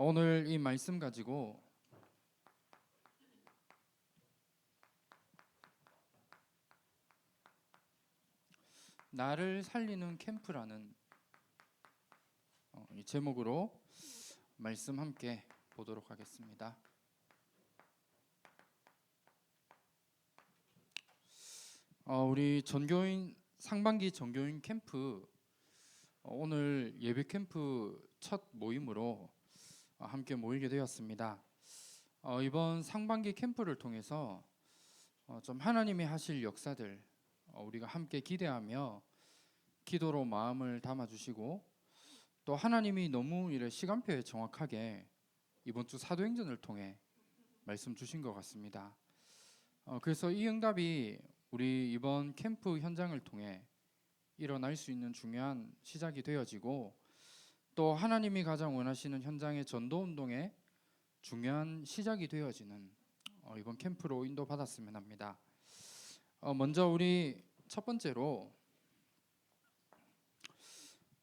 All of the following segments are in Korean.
오늘 이 말씀 가지고 나를 살리는 캠프라는 이 제목으로 말씀 함께 보도록 하겠습니다. 우리 전교인 상반기 전교인 캠프 오늘 예배 캠프 첫 모임으로 함께 모이게 되었습니다. 이번 상반기 캠프를 통해서 좀 하나님이 하실 역사들 우리가 함께 기대하며 기도로 마음을 담아주시고 또 하나님이 너무 이래 시간표에 정확하게 이번 주 사도행전을 통해 말씀 주신 것 같습니다. 그래서 이 응답이 우리 이번 캠프 현장을 통해 일어날 수 있는 중요한 시작이 되어지고 또 하나님이 가장 원하시는 현장의 전도운동의 중요한 시작이 되어지는 이번 캠프로 인도받았으면 합니다. 먼저 우리 첫 번째로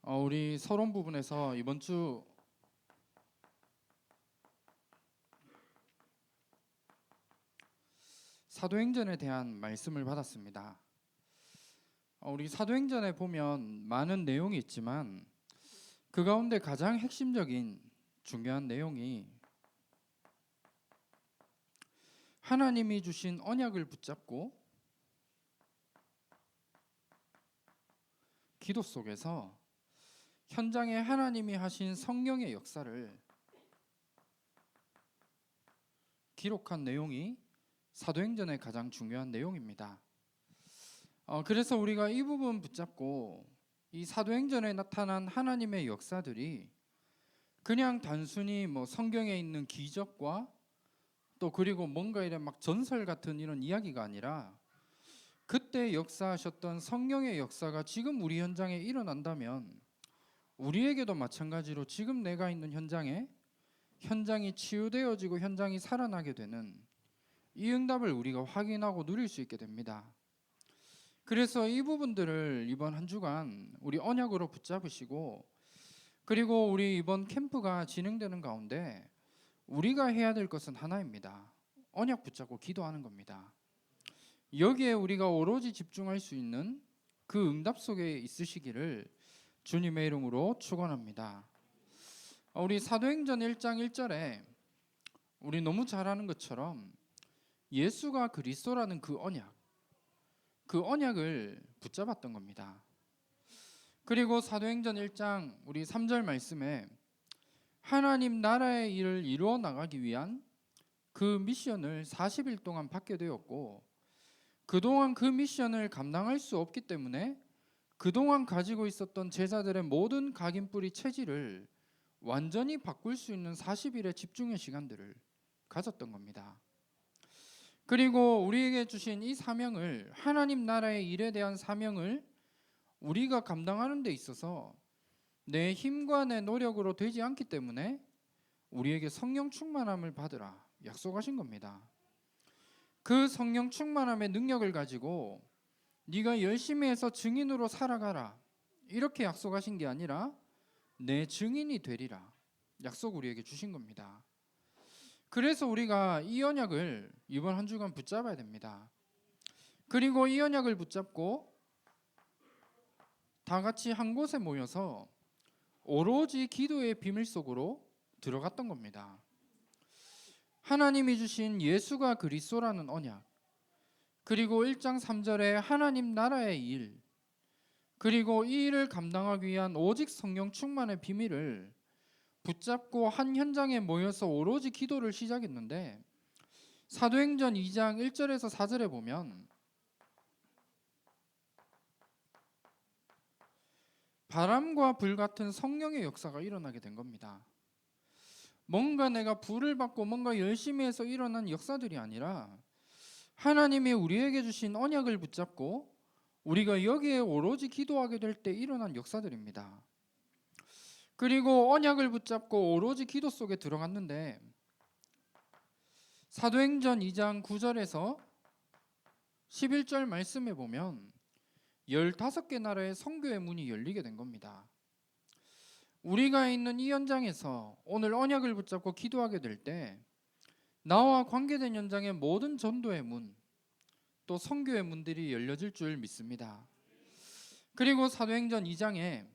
우리 서론 부분에서 이번 주 사도행전에 대한 말씀을 받았습니다. 우리 사도행전에 보면 많은 내용이 있지만 그 가운데 가장 핵심적인 중요한 내용이 하나님이 주신 언약을 붙잡고 기도 속에서 현장에 하나님이 하신 성령의 역사를 기록한 내용이 사도행전의 가장 중요한 내용입니다. 그래서 우리가 이 부분 붙잡고 이 사도행전에 나타난 하나님의 역사들이 그냥 단순히 성경에 있는 기적과 또 그리고 뭔가 이런 막 전설 같은 이런 이야기가 아니라 그때 역사하셨던 성령의 역사가 지금 우리 현장에 일어난다면 우리에게도 마찬가지로 지금 내가 있는 현장이 치유되어지고 현장이 살아나게 되는 이 응답을 우리가 확인하고 누릴 수 있게 됩니다. 그래서 이 부분들을 이번 한 주간 우리 언약으로 붙잡으시고 그리고 우리 이번 캠프가 진행되는 가운데 우리가 해야 될 것은 하나입니다. 언약 붙잡고 기도하는 겁니다. 여기에 우리가 오로지 집중할 수 있는 그 응답 속에 있으시기를 주님의 이름으로 축원합니다. 우리 사도행전 1장 1절에 우리 너무 잘 아는 것처럼 예수가 그리스도라는 그 언약을 붙잡았던 겁니다. 그리고 사도행전 1장 우리 3절 말씀에 하나님 나라의 일을 이루어 나가기 위한 그 미션을 40일 동안 받게 되었고 그동안 그 미션을 감당할 수 없기 때문에 그동안 가지고 있었던 제자들의 모든 각인뿌리 체질을 완전히 바꿀 수 있는 40일의 집중의 시간들을 가졌던 겁니다. 그리고 우리에게 주신 이 사명을 하나님 나라의 일에 대한 사명을 우리가 감당하는 데 있어서 내 힘과 내 노력으로 되지 않기 때문에 우리에게 성령 충만함을 받으라 약속하신 겁니다. 그 성령 충만함의 능력을 가지고 네가 열심히 해서 증인으로 살아가라 이렇게 약속하신 게 아니라 내 증인이 되리라 약속 우리에게 주신 겁니다. 그래서 우리가 이 언약을 이번 한 주간 붙잡아야 됩니다. 그리고 이 언약을 붙잡고 다 같이 한 곳에 모여서 오로지 기도의 비밀 속으로 들어갔던 겁니다. 하나님이 주신 예수가 그리스도라는 언약, 그리고 1장 3절에 하나님 나라의 일, 그리고 이 일을 감당하기 위한 오직 성령 충만의 비밀을 붙잡고 한 현장에 모여서 오로지 기도를 시작했는데 사도행전 2장 1절에서 4절에 보면 바람과 불 같은 성령의 역사가 일어나게 된 겁니다. 뭔가 내가 불을 받고 뭔가 열심히 해서 일어난 역사들이 아니라 하나님이 우리에게 주신 언약을 붙잡고 우리가 여기에 오로지 기도하게 될 때 일어난 역사들입니다. 그리고 언약을 붙잡고 오로지 기도 속에 들어갔는데 사도행전 2장 9절에서 11절 말씀에 보면 15개 나라의 선교의 문이 열리게 된 겁니다. 우리가 있는 이 현장에서 오늘 언약을 붙잡고 기도하게 될 때 나와 관계된 현장의 모든 전도의 문, 또 선교의 문들이 열려질 줄 믿습니다. 그리고 사도행전 2장에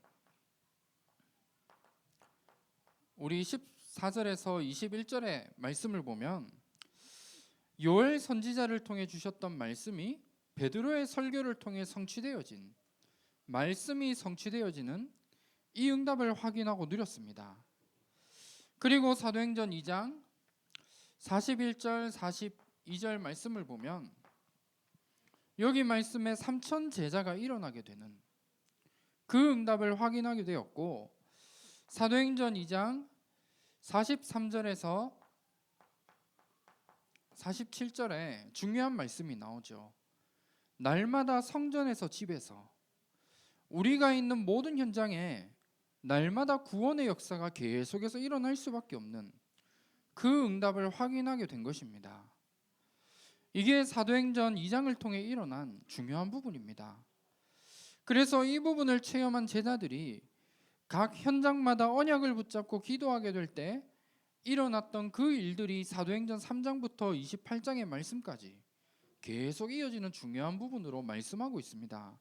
우리 14절에서 21절의 말씀을 보면 요엘 선지자를 통해 주셨던 말씀이 베드로의 설교를 통해 성취되어진, 말씀이 성취되어지는 이 응답을 확인하고 누렸습니다. 그리고 사도행전 2장 41절 42절 말씀을 보면 여기 말씀에 3천 제자가 일어나게 되는 그 응답을 확인하게 되었고, 사도행전 2장 43절에서 47절에 중요한 말씀이 나오죠. 날마다 성전에서 집에서 우리가 있는 모든 현장에 날마다 구원의 역사가 계속해서 일어날 수밖에 없는 그 응답을 확인하게 된 것입니다. 이게 사도행전 2장을 통해 일어난 중요한 부분입니다. 그래서 이 부분을 체험한 제자들이 각 현장마다 언약을 붙잡고 기도하게 될 때 일어났던 그 일들이 사도행전 3장부터 28장의 말씀까지 계속 이어지는 중요한 부분으로 말씀하고 있습니다.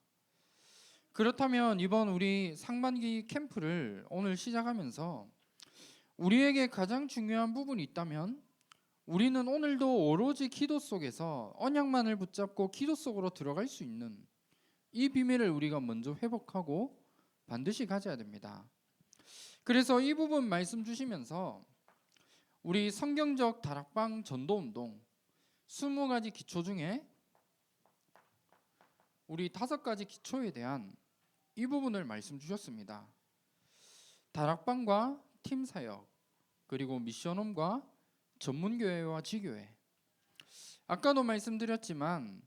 그렇다면 이번 우리 상반기 캠프를 오늘 시작하면서 우리에게 가장 중요한 부분이 있다면 우리는 오늘도 오로지 기도 속에서 언약만을 붙잡고 기도 속으로 들어갈 수 있는 이 비밀을 우리가 먼저 회복하고 반드시 가져야 됩니다. 그래서 이 부분 말씀 주시면서 우리 성경적 다락방 전도운동 20가지 기초 중에 우리 5가지 기초에 대한 이 부분을 말씀 주셨습니다. 다락방과 팀사역, 그리고 미션홈과 전문교회와 지교회. 아까도 말씀드렸지만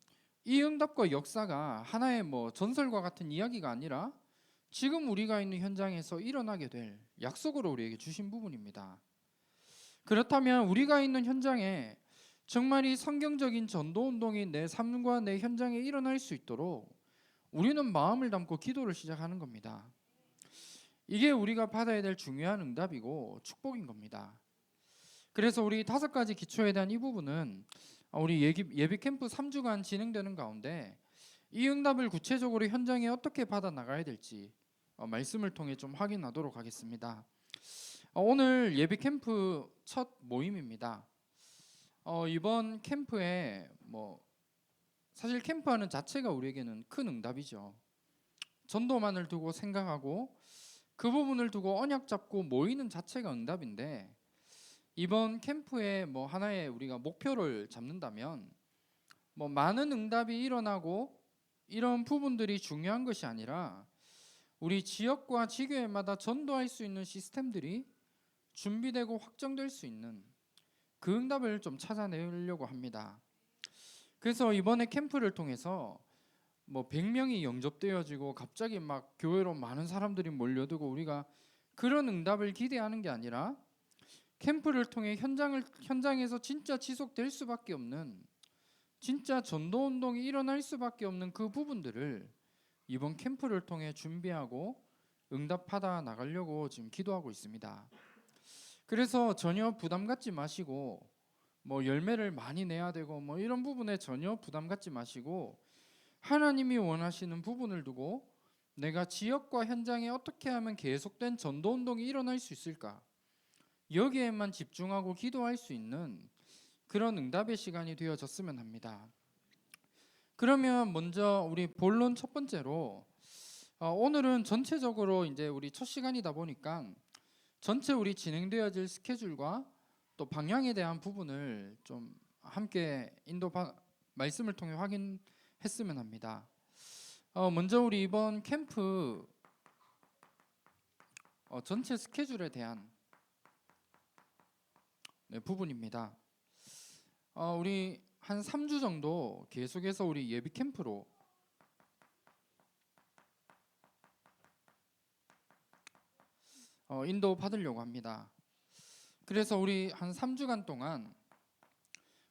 이 응답과 역사가 하나의 전설과 같은 이야기가 아니라 지금 우리가 있는 현장에서 일어나게 될 약속으로 우리에게 주신 부분입니다. 그렇다면 우리가 있는 현장에 정말 이 성경적인 전도운동이 내 삶과 내 현장에 일어날 수 있도록 우리는 마음을 담고 기도를 시작하는 겁니다. 이게 우리가 받아야 될 중요한 응답이고 축복인 겁니다. 그래서 우리 5가지 기초에 대한 이 부분은 우리 예비 캠프 3주간 진행되는 가운데 이 응답을 구체적으로 현장에 어떻게 받아 나가야 될지 말씀을 통해 좀 확인하도록 하겠습니다. 오늘 예비 캠프 첫 모임입니다. 이번 캠프에 사실 캠프하는 자체가 우리에게는 큰 응답이죠. 전도만을 두고 생각하고 그 부분을 두고 언약 잡고 모이는 자체가 응답인데, 이번 캠프에 하나의 우리가 목표를 잡는다면 많은 응답이 일어나고 이런 부분들이 중요한 것이 아니라 우리 지역과 지교회마다 전도할 수 있는 시스템들이 준비되고 확정될 수 있는 그 응답을 좀 찾아내려고 합니다. 그래서 이번에 캠프를 통해서 100명이 영접되어지고 갑자기 막 교회로 많은 사람들이 몰려들고 우리가 그런 응답을 기대하는 게 아니라 캠프를 통해 현장에서 진짜 지속될 수밖에 없는, 진짜 전도운동이 일어날 수밖에 없는 그 부분들을 이번 캠프를 통해 준비하고 응답하다 나가려고 지금 기도하고 있습니다. 그래서 전혀 부담 갖지 마시고 열매를 많이 내야 되고 이런 부분에 전혀 부담 갖지 마시고 하나님이 원하시는 부분을 두고 내가 지역과 현장에 어떻게 하면 계속된 전도운동이 일어날 수 있을까, 여기에만 집중하고 기도할 수 있는 그런 응답의 시간이 되어졌으면 합니다. 그러면 먼저 우리 본론 첫 번째로 오늘은 전체적으로 이제 우리 첫 시간이다 보니까 전체 우리 진행되어질 스케줄과 또 방향에 대한 부분을 좀 함께 말씀을 통해 확인했으면 합니다. 먼저 우리 이번 캠프 전체 스케줄에 대한 부분입니다. 우리 한 3주 정도 계속해서 우리 예비 캠프로 인도 받으려고 합니다. 그래서 우리 한 3주간 동안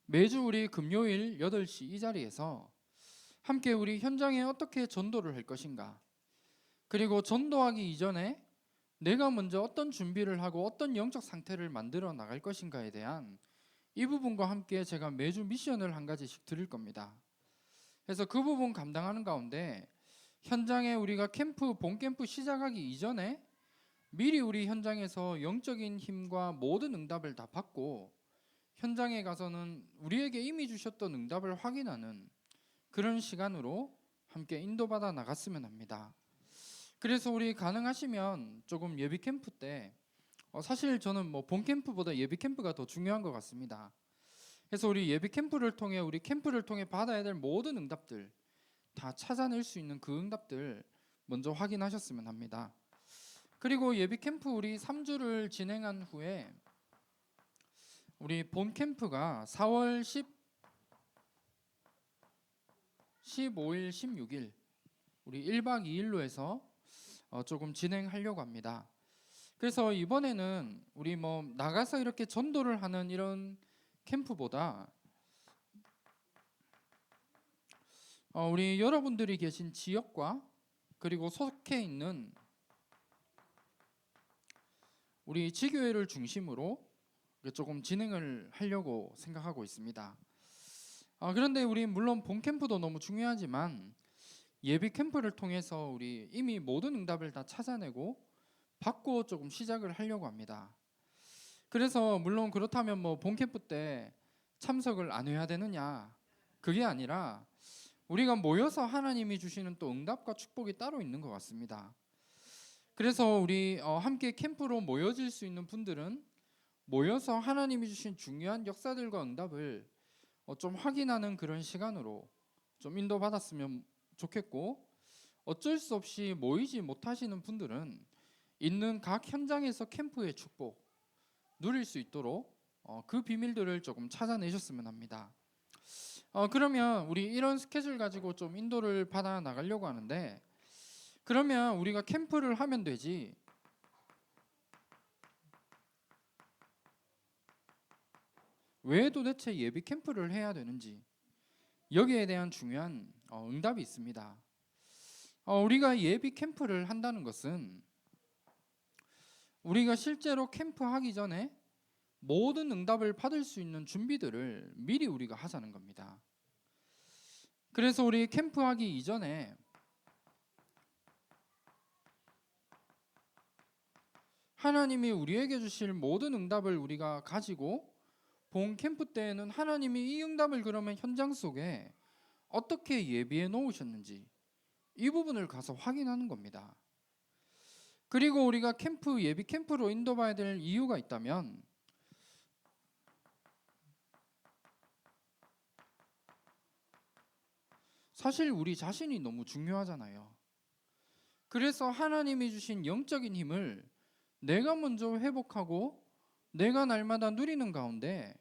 매주 우리 금요일 8시 이 자리에서 함께 우리 현장에 어떻게 전도를 할 것인가, 그리고 전도하기 이전에 내가 먼저 어떤 준비를 하고 어떤 영적 상태를 만들어 나갈 것인가에 대한 이 부분과 함께 제가 매주 미션을 한 가지씩 드릴 겁니다. 그래서 그 부분 감당하는 가운데 현장에 우리가 본 캠프 시작하기 이전에 미리 우리 현장에서 영적인 힘과 모든 응답을 다 받고 현장에 가서는 우리에게 이미 주셨던 응답을 확인하는 그런 시간으로 함께 인도받아 나갔으면 합니다. 그래서 우리 가능하시면 조금 예비 캠프 때 사실 저는 뭐 본 캠프보다 예비 캠프가 더 중요한 것 같습니다. 그래서 우리 예비 캠프를 통해 우리 캠프를 통해 받아야 될 모든 응답들 다 찾아낼 수 있는 그 응답들 먼저 확인하셨으면 합니다. 그리고 예비 캠프 우리 3주를 진행한 후에 우리 본 캠프가 4월 15일, 16일 우리 1박 2일로 해서 조금 진행하려고 합니다. 그래서 이번에는 우리 뭐 나가서 이렇게 전도를 하는 이런 캠프보다 우리 여러분들이 계신 지역과 그리고 속해 있는 우리 지교회를 중심으로 조금 진행을 하려고 생각하고 있습니다. 그런데 우리 물론 본 캠프도 너무 중요하지만 예비 캠프를 통해서 우리 이미 모든 응답을 다 찾아내고 받고 조금 시작을 하려고 합니다. 그래서 물론 그렇다면 뭐 본 캠프 때 참석을 안 해야 되느냐, 그게 아니라 우리가 모여서 하나님이 주시는 또 응답과 축복이 따로 있는 것 같습니다. 그래서 우리 함께 캠프로 모여질 수 있는 분들은 모여서 하나님이 주신 중요한 역사들과 응답을 좀 확인하는 그런 시간으로 좀 인도받았으면 좋겠고, 어쩔 수 없이 모이지 못하시는 분들은 있는 각 현장에서 캠프의 축복 누릴 수 있도록 그 비밀들을 조금 찾아내셨으면 합니다. 그러면 우리 이런 스케줄 가지고 좀 인도를 받아 나가려고 하는데, 그러면 우리가 캠프를 하면 되지 왜 도대체 예비 캠프를 해야 되는지, 여기에 대한 중요한 응답이 있습니다. 우리가 예비 캠프를 한다는 것은 우리가 실제로 캠프하기 전에 모든 응답을 받을 수 있는 준비들을 미리 우리가 하자는 겁니다. 그래서 우리 캠프하기 이전에 하나님이 우리에게 주실 모든 응답을 우리가 가지고 본 캠프 때에는 하나님이 이 응답을 그러면 현장 속에 어떻게 예비해 놓으셨는지 이 부분을 가서 확인하는 겁니다. 그리고 우리가 예비 캠프로 인도받아야 될 이유가 있다면 사실 우리 자신이 너무 중요하잖아요. 그래서 하나님이 주신 영적인 힘을 내가 먼저 회복하고 내가 날마다 누리는 가운데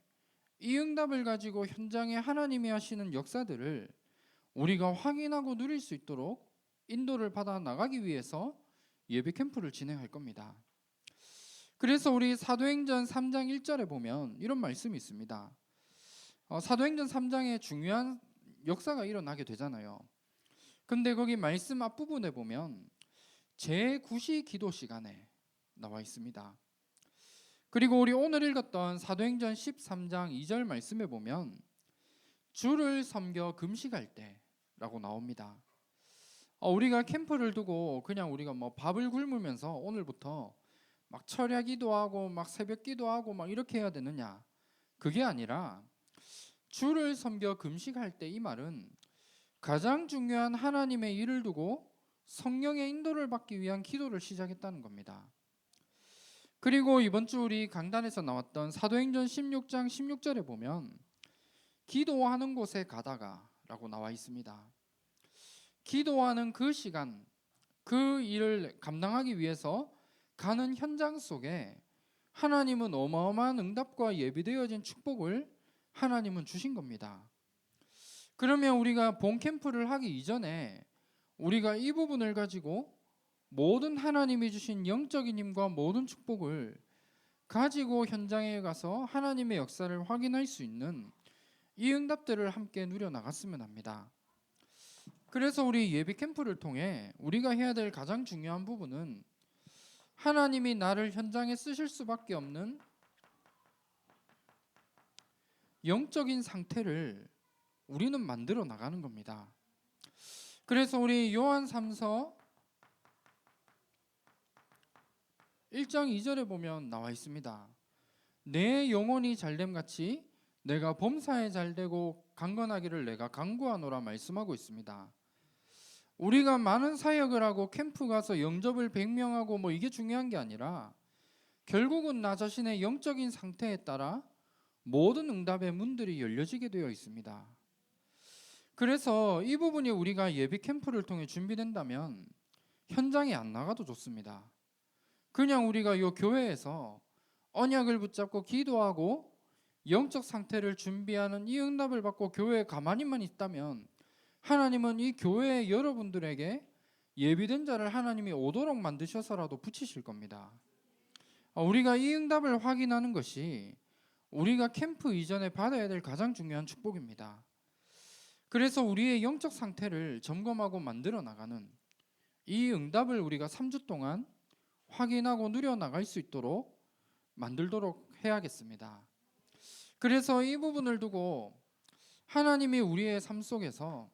이 응답을 가지고 현장에 하나님이 하시는 역사들을 우리가 확인하고 누릴 수 있도록 인도를 받아 나가기 위해서 예배 캠프를 진행할 겁니다. 그래서 우리 사도행전 3장 1절에 보면 이런 말씀이 있습니다. 사도행전 3장에 중요한 역사가 일어나게 되잖아요. 근데 거기 말씀 앞부분에 보면 제9시 기도 시간에 나와 있습니다. 그리고 우리 오늘 읽었던 사도행전 13장 2절 말씀에 보면 주를 섬겨 금식할 때라고 나옵니다. 우리가 캠프를 두고 그냥 우리가 뭐 밥을 굶으면서 오늘부터 막 철야 기도하고 막 새벽 기도하고 막 이렇게 해야 되느냐, 그게 아니라 주를 섬겨 금식할 때, 이 말은 가장 중요한 하나님의 일을 두고 성령의 인도를 받기 위한 기도를 시작했다는 겁니다. 그리고 이번 주 우리 강단에서 나왔던 사도행전 16장 16절에 보면 기도하는 곳에 가다가 라고 나와 있습니다. 기도하는 그 시간, 그 일을 감당하기 위해서 가는 현장 속에 하나님은 어마어마한 응답과 예비되어진 축복을 하나님은 주신 겁니다. 그러면 우리가 본 캠프를 하기 이전에 우리가 이 부분을 가지고 모든 하나님이 주신 영적인 힘과 모든 축복을 가지고 현장에 가서 하나님의 역사를 확인할 수 있는 이 응답들을 함께 누려 나갔으면 합니다. 그래서 우리 예비 캠프를 통해 우리가 해야 될 가장 중요한 부분은 하나님이 나를 현장에 쓰실 수밖에 없는 영적인 상태를 우리는 만들어 나가는 겁니다. 그래서 우리 요한 3서 1장 2절에 보면 나와 있습니다. 내 영혼이 잘됨 같이 내가 범사에 잘되고 강건하기를 내가 간구하노라 말씀하고 있습니다. 우리가 많은 사역을 하고 캠프 가서 영접을 100명하고 뭐 이게 중요한 게 아니라 결국은 나 자신의 영적인 상태에 따라 모든 응답의 문들이 열려지게 되어 있습니다. 그래서 이 부분이 우리가 예비 캠프를 통해 준비된다면 현장에 안 나가도 좋습니다. 그냥 우리가 이 교회에서 언약을 붙잡고 기도하고 영적 상태를 준비하는 이 응답을 받고 교회에 가만히만 있다면 하나님은 이 교회 여러분들에게 예비된 자를 하나님이 오도록 만드셔서라도 붙이실 겁니다. 우리가 이 응답을 확인하는 것이 우리가 캠프 이전에 받아야 될 가장 중요한 축복입니다. 그래서 우리의 영적 상태를 점검하고 만들어 나가는 이 응답을 우리가 3주 동안 확인하고 누려나갈 수 있도록 만들도록 해야겠습니다. 그래서 이 부분을 두고 하나님이 우리의 삶 속에서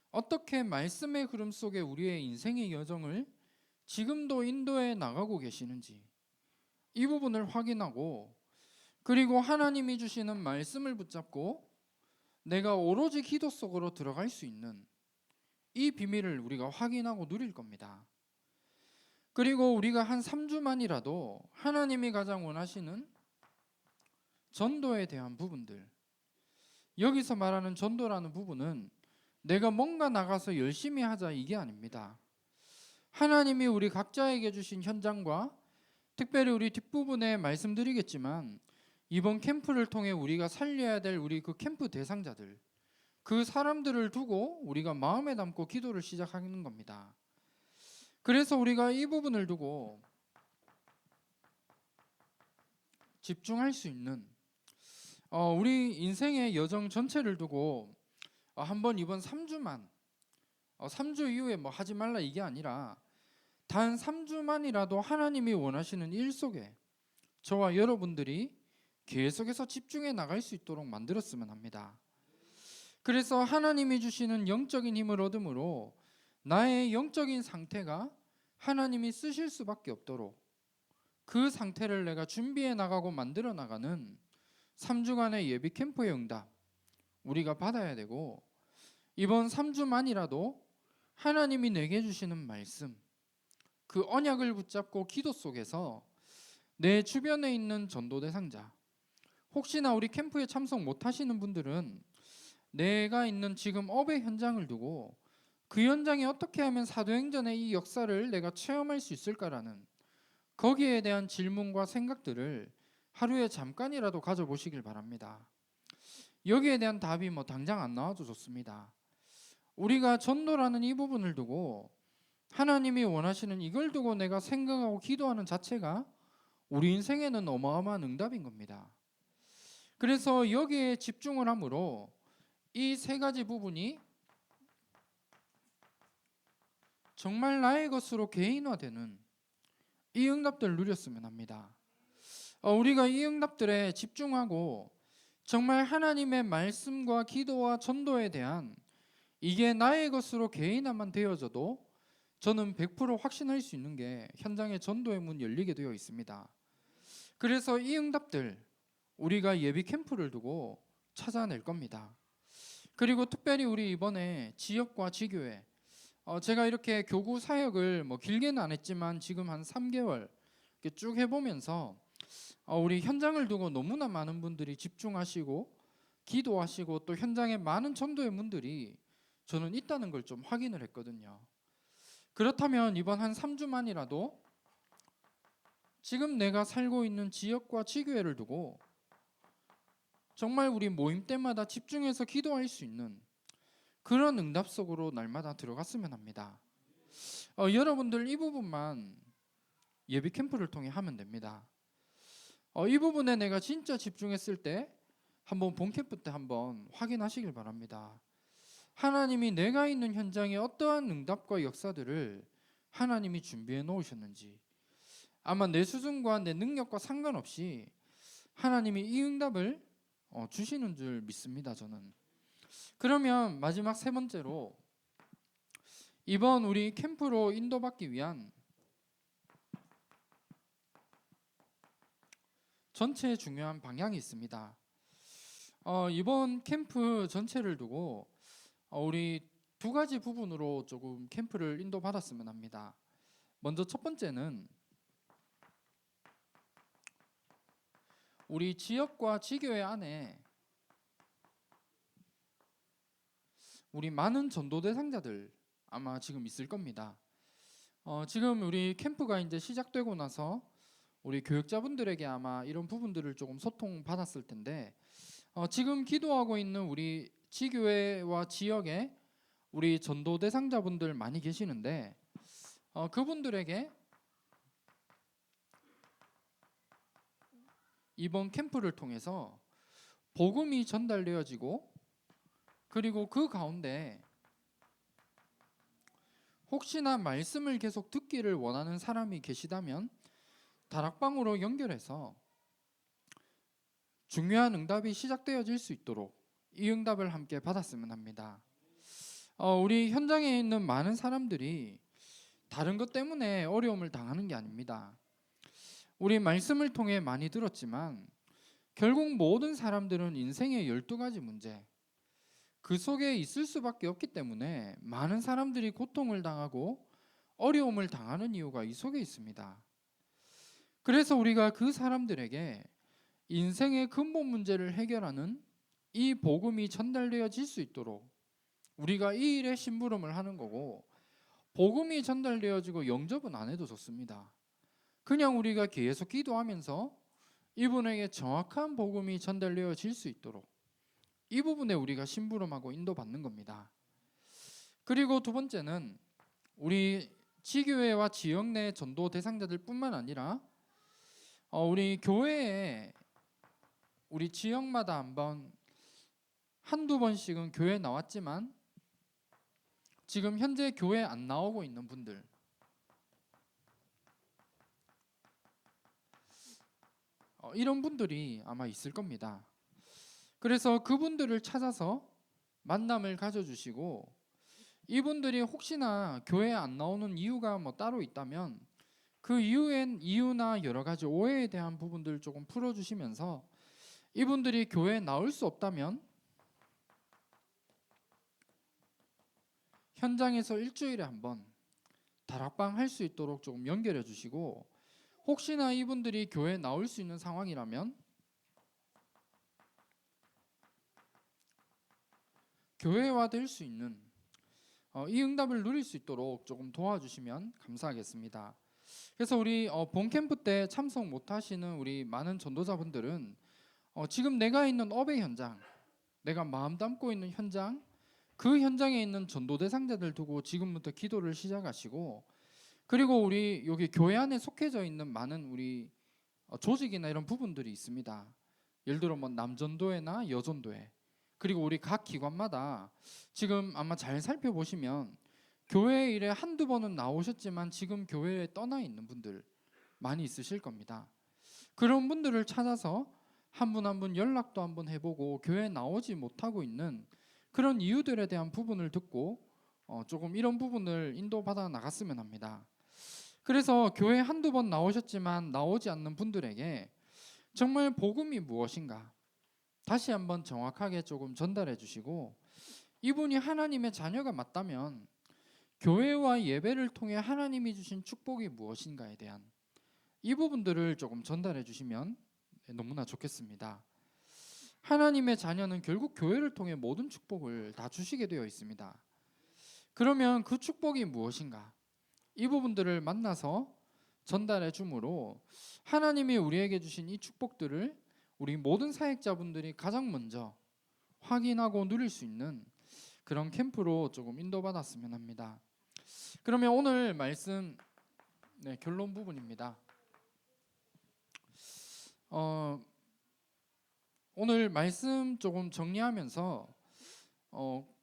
어떻게 말씀의 흐름 속에 우리의 인생의 여정을 지금도 인도해 나가고 계시는지 이 부분을 확인하고, 그리고 하나님이 주시는 말씀을 붙잡고 내가 오로지 기도 속으로 들어갈 수 있는 이 비밀을 우리가 확인하고 누릴 겁니다. 그리고 우리가 한 3주만이라도 하나님이 가장 원하시는 전도에 대한 부분들, 여기서 말하는 전도라는 부분은 내가 뭔가 나가서 열심히 하자 이게 아닙니다. 하나님이 우리 각자에게 주신 현장과 특별히 우리 뒷부분에 말씀드리겠지만 이번 캠프를 통해 우리가 살려야 될 우리 그 캠프 대상자들, 그 사람들을 두고 우리가 마음에 담고 기도를 시작하는 겁니다. 그래서 우리가 이 부분을 두고 집중할 수 있는 우리 인생의 여정 전체를 두고 한번 이번 3주만 3주 이후에 뭐 하지 말라 이게 아니라 단 3주만이라도 하나님이 원하시는 일 속에 저와 여러분들이 계속해서 집중해 나갈 수 있도록 만들었으면 합니다. 그래서 하나님이 주시는 영적인 힘을 얻음으로 나의 영적인 상태가 하나님이 쓰실 수밖에 없도록 그 상태를 내가 준비해 나가고 만들어 나가는 3주간의 예비 캠프의 응답 우리가 받아야 되고, 이번 3주만이라도 하나님이 내게 주시는 말씀, 그 언약을 붙잡고 기도 속에서 내 주변에 있는 전도 대상자, 혹시나 우리 캠프에 참석 못하시는 분들은 내가 있는 지금 업의 현장을 두고 그 현장에 어떻게 하면 사도행전의 이 역사를 내가 체험할 수 있을까라는 거기에 대한 질문과 생각들을 하루에 잠깐이라도 가져보시길 바랍니다. 여기에 대한 답이 뭐 당장 안 나와도 좋습니다. 우리가 전도라는 이 부분을 두고 하나님이 원하시는 이걸 두고 내가 생각하고 기도하는 자체가 우리 인생에는 어마어마한 응답인 겁니다. 그래서 여기에 집중을 함으로 이 세 가지 부분이 정말 나의 것으로 개인화되는 이 응답들을 누렸으면 합니다. 우리가 이 응답들에 집중하고 정말 하나님의 말씀과 기도와 전도에 대한 이게 나의 것으로 개인화만 되어져도 저는 100% 확신할 수 있는 게 현장의 전도의 문 열리게 되어 있습니다. 그래서 이 응답들 우리가 예비 캠프를 두고 찾아낼 겁니다. 그리고 특별히 우리 이번에 지역과 지교회, 제가 이렇게 교구 사역을 뭐 길게는 안 했지만 지금 한 3개월 이렇게 쭉 해보면서 우리 현장을 두고 너무나 많은 분들이 집중하시고 기도하시고 또 현장에 많은 전도의 문들이 저는 있다는 걸 좀 확인을 했거든요. 그렇다면 이번 한 3주만이라도 지금 내가 살고 있는 지역과 지교회를 두고 정말 우리 모임 때마다 집중해서 기도할 수 있는 그런 응답 속으로 날마다 들어갔으면 합니다. 여러분들 이 부분만 예비 캠프를 통해 하면 됩니다. 이 부분에 내가 진짜 집중했을 때 한번 본 캠프 때 한번 확인하시길 바랍니다. 하나님이 내가 있는 현장에 어떠한 응답과 역사들을 하나님이 준비해 놓으셨는지, 아마 내 수준과 내 능력과 상관없이 하나님이 이 응답을 주시는 줄 믿습니다. 저는. 그러면 마지막 세 번째로, 이번 우리 캠프로 인도받기 위한 전체 중요한 방향이 있습니다. 이번 캠프 전체를 두고 우리 두 가지 부분으로 조금 캠프를 인도받았으면 합니다. 먼저 첫 번째는 우리 지역과 지교회 안에 우리 많은 전도 대상자들 아마 지금 있을 겁니다. 지금 우리 캠프가 이제 시작되고 나서 우리 교육자분들에게 아마 이런 부분들을 조금 소통 받았을 텐데, 지금 기도하고 있는 우리 지교회와 지역에 우리 전도 대상자분들 많이 계시는데, 그분들에게 이번 캠프를 통해서 복음이 전달되어지고, 그리고 그 가운데 혹시나 말씀을 계속 듣기를 원하는 사람이 계시다면 다락방으로 연결해서 중요한 응답이 시작되어질 수 있도록 이 응답을 함께 받았으면 합니다. 우리 현장에 있는 많은 사람들이 다른 것 때문에 어려움을 당하는 게 아닙니다. 우리 말씀을 통해 많이 들었지만 결국 모든 사람들은 인생의 12가지 문제, 그 속에 있을 수밖에 없기 때문에 많은 사람들이 고통을 당하고 어려움을 당하는 이유가 이 속에 있습니다. 그래서 우리가 그 사람들에게 인생의 근본 문제를 해결하는 이 복음이 전달되어질 수 있도록 우리가 이 일에 심부름을 하는 거고, 복음이 전달되어지고 영접은 안 해도 좋습니다. 그냥 우리가 계속 기도하면서 이분에게 정확한 복음이 전달되어질 수 있도록 이 부분에 우리가 심부름하고 인도받는 겁니다. 그리고 두 번째는 우리 지교회와 지역 내 전도 대상자들 뿐만 아니라 우리 교회에 우리 지역마다 한두 번씩은 교회 나왔지만 지금 현재 교회 안 나오고 있는 분들, 이런 분들이 아마 있을 겁니다. 그래서 그분들을 찾아서 만남을 가져주시고, 이분들이 혹시나 교회에 안 나오는 이유가 뭐 따로 있다면 그 이유나 여러 가지 오해에 대한 부분들을 조금 풀어주시면서, 이분들이 교회에 나올 수 없다면 현장에서 일주일에 한 번 다락방 할 수 있도록 조금 연결해 주시고, 혹시나 이분들이 교회에 나올 수 있는 상황이라면 교회화 될 수 있는 이 응답을 누릴 수 있도록 조금 도와주시면 감사하겠습니다. 그래서 우리 본 캠프 때 참석 못하시는 우리 많은 전도자분들은 지금 내가 있는 업의 현장, 내가 마음 담고 있는 현장, 그 현장에 있는 전도 대상자들 두고 지금부터 기도를 시작하시고, 그리고 우리 여기 교회 안에 속해져 있는 많은 우리 조직이나 이런 부분들이 있습니다. 예를 들어 뭐 남전도회나 여전도회, 그리고 우리 각 기관마다 지금 아마 잘 살펴보시면 교회 일에 한두 번은 나오셨지만 지금 교회에 떠나 있는 분들 많이 있으실 겁니다. 그런 분들을 찾아서 한 분 한 분 연락도 한번 해보고 교회에 나오지 못하고 있는 그런 이유들에 대한 부분을 듣고 조금 이런 부분을 인도받아 나갔으면 합니다. 그래서 교회 한두 번 나오셨지만 나오지 않는 분들에게 정말 복음이 무엇인가 다시 한번 정확하게 조금 전달해 주시고, 이분이 하나님의 자녀가 맞다면 교회와 예배를 통해 하나님이 주신 축복이 무엇인가에 대한 이 부분들을 조금 전달해 주시면 너무나 좋겠습니다. 하나님의 자녀는 결국 교회를 통해 모든 축복을 다 주시게 되어 있습니다. 그러면 그 축복이 무엇인가? 이 부분들을 만나서 전달해 주므로 하나님이 우리에게 주신 이 축복들을 우리 모든 사역자분들이 가장 먼저 확인하고 누릴 수 있는 그런 캠프로 조금 인도받았으면 합니다. 그러면 오늘 말씀 결론 부분입니다. 오늘 말씀 조금 정리하면서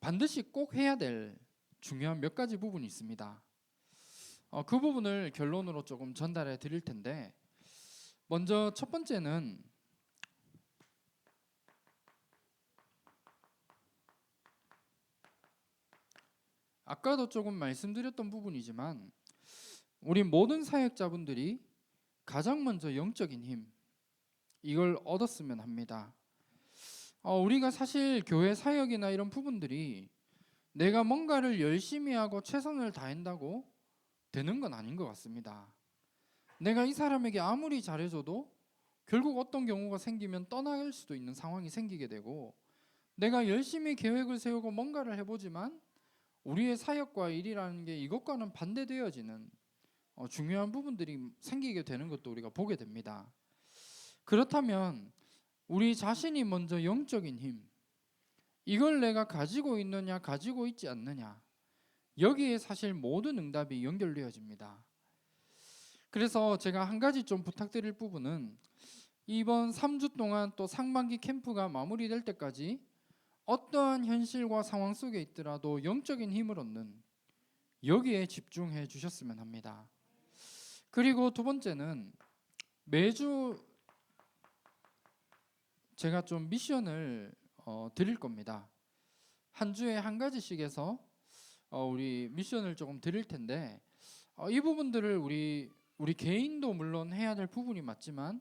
반드시 꼭 해야 될 중요한 몇 가지 부분이 있습니다. 그 부분을 결론으로 조금 전달해 드릴 텐데, 먼저 첫 번째는 아까도 조금 말씀드렸던 부분이지만 우리 모든 사역자분들이 가장 먼저 영적인 힘, 이걸 얻었으면 합니다. 우리가 사실 교회 사역이나 이런 부분들이 내가 뭔가를 열심히 하고 최선을 다한다고 되는 건 아닌 것 같습니다. 내가 이 사람에게 아무리 잘해줘도 결국 어떤 경우가 생기면 떠날 수도 있는 상황이 생기게 되고, 내가 열심히 계획을 세우고 뭔가를 해보지만 우리의 사역과 일이라는 게 이것과는 반대되어지는 중요한 부분들이 생기게 되는 것도 우리가 보게 됩니다. 그렇다면 우리 자신이 먼저 영적인 힘, 이걸 내가 가지고 있느냐 가지고 있지 않느냐, 여기에 사실 모든 응답이 연결되어집니다. 그래서 제가 한 가지 좀 부탁드릴 부분은, 이번 3주 동안 또 상반기 캠프가 마무리될 때까지 어떠한 현실과 상황 속에 있더라도 영적인 힘을 얻는, 여기에 집중해 주셨으면 합니다. 그리고 두 번째는, 매주 제가 좀 미션을 드릴 겁니다. 한 주에 한 가지씩 해서 우리 미션을 조금 드릴 텐데, 이 부분들을 우리 개인도 물론 해야 될 부분이 맞지만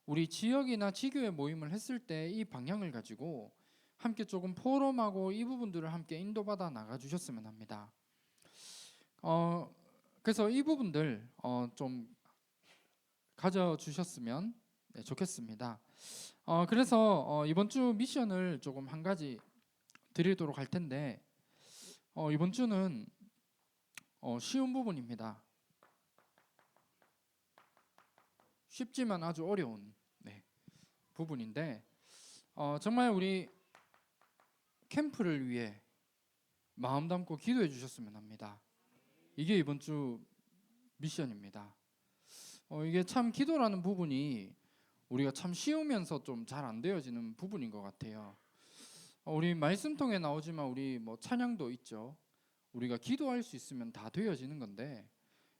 우리 지역이나 지교회 모임을 했을 때 이 방향을 가지고 함께 조금 포럼하고 이 부분들을 함께 인도받아 나가 주셨으면 합니다. 그래서 이 부분들 좀 가져주셨으면 좋겠습니다. 그래서 이번 주 미션을 조금 한 가지 드리도록 할 텐데, 이번 주는 쉬운 부분입니다. 쉽지만 아주 어려운 부분인데, 정말 우리 캠프를 위해 마음 담고 기도해 주셨으면 합니다. 이게 이번 주 미션입니다. 이게 참 기도라는 부분이 우리가 참 쉬우면서 좀 잘 안 되어지는 부분인 것 같아요. 우리 말씀통에 나오지만 우리 뭐 찬양도 있죠. 우리가 기도할 수 있으면 다 되어지는 건데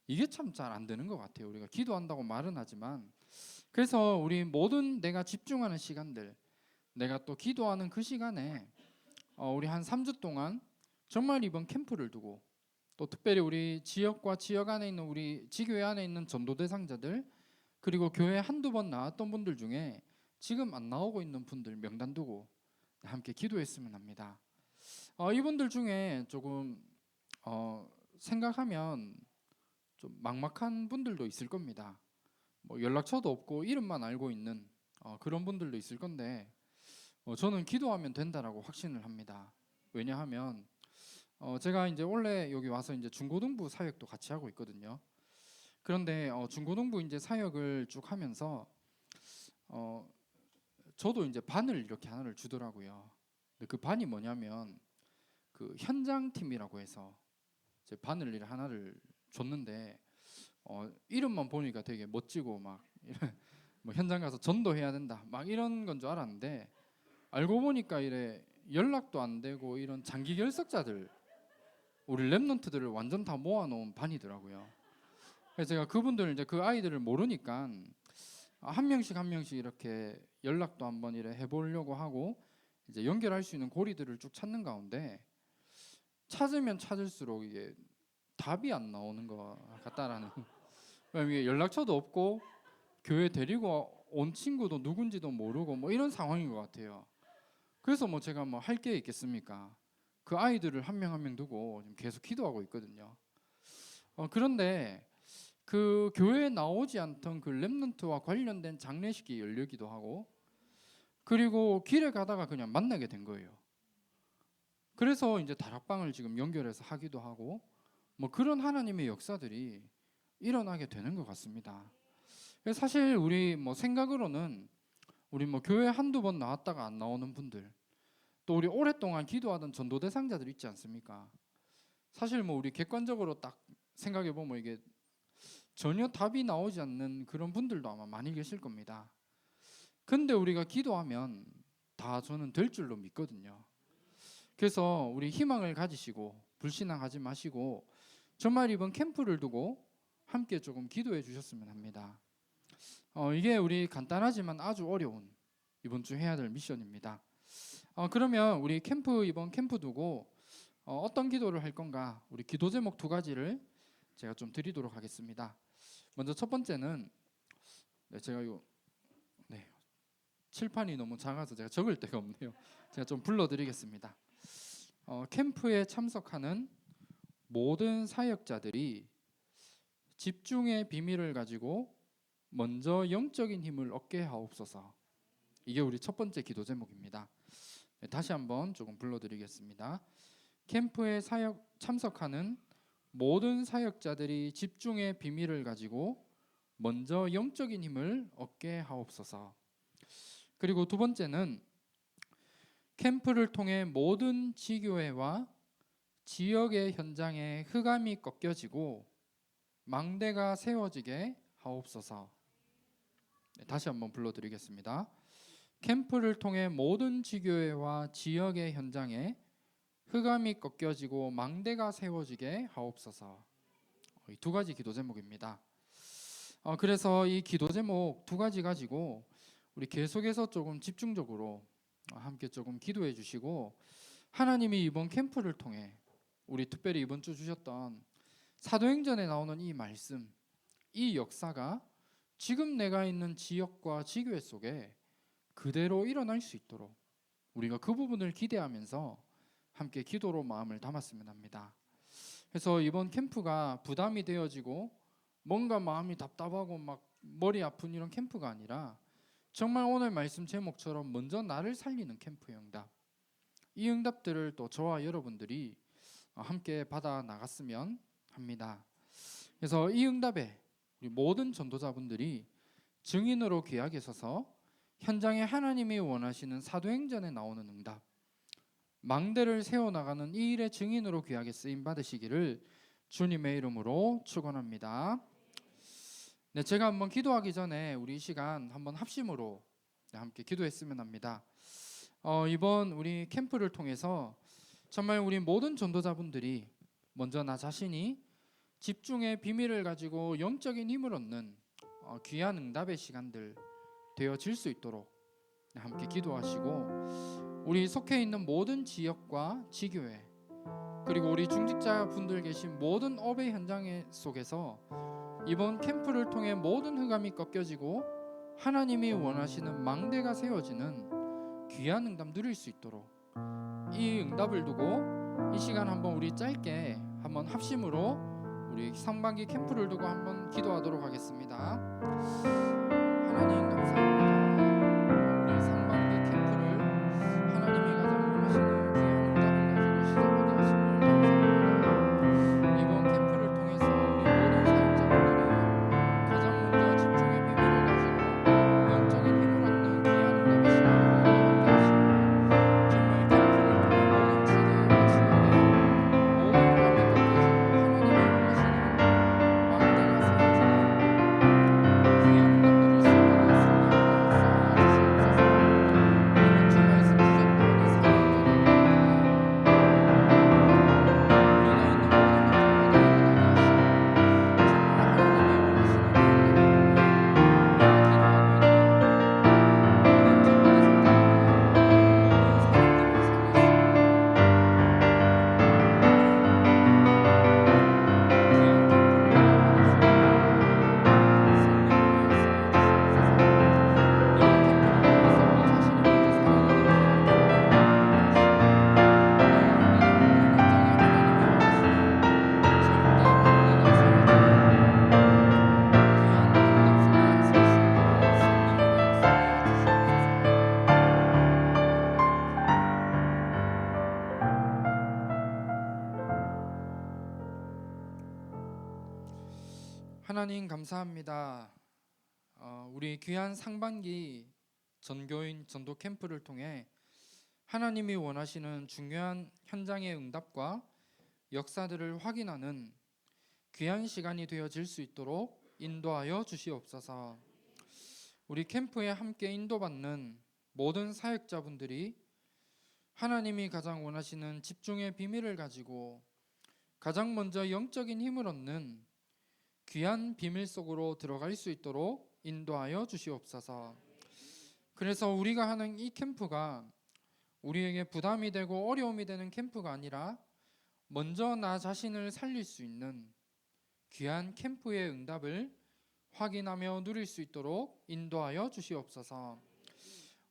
이게 참 잘 안 되는 것 같아요. 우리가 기도한다고 말은 하지만, 그래서 우리 모든 내가 집중하는 시간들, 내가 또 기도하는 그 시간에 우리 한 3주 동안 정말 이번 캠프를 두고, 또 특별히 우리 지역과 지역 안에 있는 우리 지교회 안에 있는 전도 대상자들, 그리고 교회 한두 번 나왔던 분들 중에 지금 안 나오고 있는 분들 명단 두고 함께 기도했으면 합니다. 이분들 중에 조금 생각하면 좀 막막한 분들도 있을 겁니다. 뭐 연락처도 없고 이름만 알고 있는 그런 분들도 있을 건데, 저는 기도하면 된다라고 확신을 합니다. 왜냐하면 제가 이제 원래 여기 와서 이제 중고등부 사역도 같이 하고 있거든요. 그런데 중고등부 이제 사역을 쭉 하면서 저도 이제 반을 이렇게 하나를 주더라고요. 근데 그 반이 뭐냐면 그 현장팀이라고 해서 제 반을 하나를 줬는데, 이름만 보니까 되게 멋지고 막 뭐 현장 가서 전도해야 된다 막 이런 건 줄 알았는데, 알고 보니까 이래 연락도 안 되고 이런 장기 결석자들, 우리 랩런트들을 완전 다 모아놓은 반이더라고요. 그래서 제가 그분들 이제 그 아이들을 모르니까 한 명씩 한 명씩 이렇게 연락도 한번 이래 해보려고 하고 이제 연결할 수 있는 고리들을 쭉 찾는 가운데, 찾으면 찾을수록 이게 답이 안 나오는 것 같다라는. 이게 연락처도 없고 교회 데리고 온 친구도 누군지도 모르고 뭐 이런 상황인 것 같아요. 그래서 뭐 제가 뭐 할 게 있겠습니까? 그 아이들을 한 명 한 명 두고 지금 계속 기도하고 있거든요. 그런데 그 교회에 나오지 않던 그 렘넌트와 관련된 장례식이 열리기도 하고, 그리고 길에 가다가 그냥 만나게 된 거예요. 그래서 이제 다락방을 지금 연결해서 하기도 하고, 뭐 그런 하나님의 역사들이 일어나게 되는 것 같습니다. 사실 우리 뭐 생각으로는 우리 뭐 교회 한두 번 나왔다가 안 나오는 분들, 또 우리 오랫동안 기도하던 전도 대상자들 있지 않습니까? 사실 뭐 우리 객관적으로 딱 생각해 보면 이게 전혀 답이 나오지 않는 그런 분들도 아마 많이 계실 겁니다. 근데 우리가 기도하면 다 저는 될 줄로 믿거든요. 그래서 우리 희망을 가지시고 불신앙하지 마시고 정말 이번 캠프를 두고 함께 조금 기도해 주셨으면 합니다. 이게 우리 간단하지만 아주 어려운 이번 주 해야 될 미션입니다. 그러면 우리 이번 캠프 두고 어떤 기도를 할 건가? 우리 기도 제목 2가지를 제가 좀 드리도록 하겠습니다. 먼저 첫 번째는 제가 칠판이 너무 작아서 제가 적을 데가 없네요. 제가 좀 불러드리겠습니다. 캠프에 참석하는 모든 사역자들이 집중의 비밀을 가지고 먼저 영적인 힘을 얻게 하옵소서. 이게 우리 첫 번째 기도 제목입니다. 다시 한번 조금 불러드리겠습니다. 캠프에 참석하는 모든 사역자들이 집중의 비밀을 가지고 먼저 영적인 힘을 얻게 하옵소서. 그리고 두 번째는 캠프를 통해 모든 지교회와 지역의 현장에 흑암이 꺾여지고 망대가 세워지게 하옵소서. 다시 한번 불러드리겠습니다. 캠프를 통해 모든 지교회와 지역의 현장에 흑암이 꺾여지고 망대가 세워지게 하옵소서. 이 2가지 기도 제목입니다. 그래서 이 기도 제목 2가지 가지고 우리 계속해서 조금 집중적으로 함께 조금 기도해 주시고, 하나님이 이번 캠프를 통해 우리 특별히 이번 주 주셨던 사도행전에 나오는 이 말씀, 이 역사가 지금 내가 있는 지역과 지교회 속에 그대로 일어날 수 있도록 우리가 그 부분을 기대하면서 함께 기도로 마음을 담았으면 합니다. 그래서 이번 캠프가 부담이 되어지고 뭔가 마음이 답답하고 막 머리 아픈 이런 캠프가 아니라 정말 오늘 말씀 제목처럼 먼저 나를 살리는 캠프의 응답, 이 응답들을 또 저와 여러분들이 함께 받아 나갔으면 합니다. 그래서 이 응답에 우리 모든 전도자분들이 증인으로 귀하게 서서 현장에 하나님이 원하시는 사도행전에 나오는 응답, 망대를 세워나가는 이 일의 증인으로 귀하게 쓰임 받으시기를 주님의 이름으로 축원합니다. 제가 한번 기도하기 전에 우리 이 시간 한번 합심으로 함께 기도했으면 합니다. 이번 우리 캠프를 통해서 정말 우리 모든 전도자분들이 먼저 나 자신이 집중의 비밀을 가지고 영적인 힘을 얻는 귀한 응답의 시간들 되어질 수 있도록 함께 기도하시고, 우리 속해 있는 모든 지역과 지교회 그리고 우리 중직자분들 계신 모든 업의 현장 속에서 이번 캠프를 통해 모든 흑암이 꺾여지고 하나님이 원하시는 망대가 세워지는 귀한 응답 누릴 수 있도록 이 응답을 두고 이 시간 한번 우리 짧게 한번 합심으로 우리 상반기 캠프를 두고 한번 기도하도록 하겠습니다. 하나님 감사합니다. 우리 상반기 캠프를 하나님이 가장 원하시는 귀한 응답을 가지고 시작하게 하심을 감사합니다. 이번 캠프를 통해서 우리 모든 사역자분들이 가장 먼저 집중의 비밀을 가지고 영적인 힘을 얻는 귀한 응답의 시간으로 함께 하시고, 정말 캠프를 통해 모든 지대와 지역에 모든 흑암이 꺾여지고 하나님이 원하시는 망대가 세워지는 귀한 응답 누릴 수 있도록 하나님 감사합니다. 우리 귀한 상반기 전교인 전도 캠프를 통해 하나님이 원하시는 중요한 현장의 응답과 역사들을 확인하는 귀한 시간이 되어질 수 있도록 인도하여 주시옵소서. 우리 캠프에 함께 인도받는 모든 사역자분들이 하나님이 가장 원하시는 집중의 비밀을 가지고 가장 먼저 영적인 힘을 얻는 귀한 비밀 속으로 들어갈 수 있도록 인도하여 주시옵소서. 그래서 우리가 하는 이 캠프가 우리에게 부담이 되고 어려움이 되는 캠프가 아니라 먼저 나 자신을 살릴 수 있는 귀한 캠프의 응답을 확인하며 누릴 수 있도록 인도하여 주시옵소서.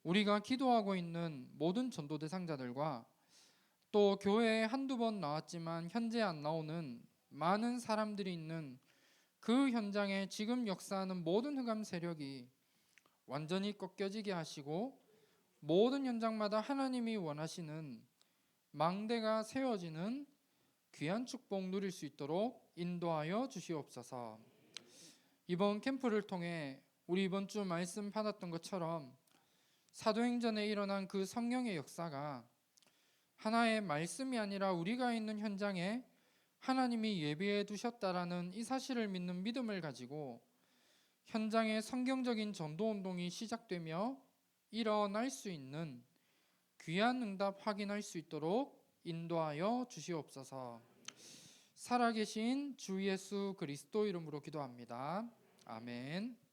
우리가 기도하고 있는 모든 전도 대상자들과 또 교회에 한두 번 나왔지만 현재 안 나오는 많은 사람들이 있는 그 현장에 지금 역사하는 모든 흑암 세력이 완전히 꺾여지게 하시고 모든 현장마다 하나님이 원하시는 망대가 세워지는 귀한 축복 누릴 수 있도록 인도하여 주시옵소서. 이번 캠프를 통해 우리 이번 주 말씀 받았던 것처럼 사도행전에 일어난 그 성령의 역사가 하나의 말씀이 아니라 우리가 있는 현장에 하나님이 예비해 두셨다라는 이 사실을 믿는 믿음을 가지고 현장에 성경적인 전도 운동이 시작되며 일어날 수 있는 귀한 응답 확인할 수 있도록 인도하여 주시옵소서. 살아계신 주 예수 그리스도 이름으로 기도합니다. 아멘.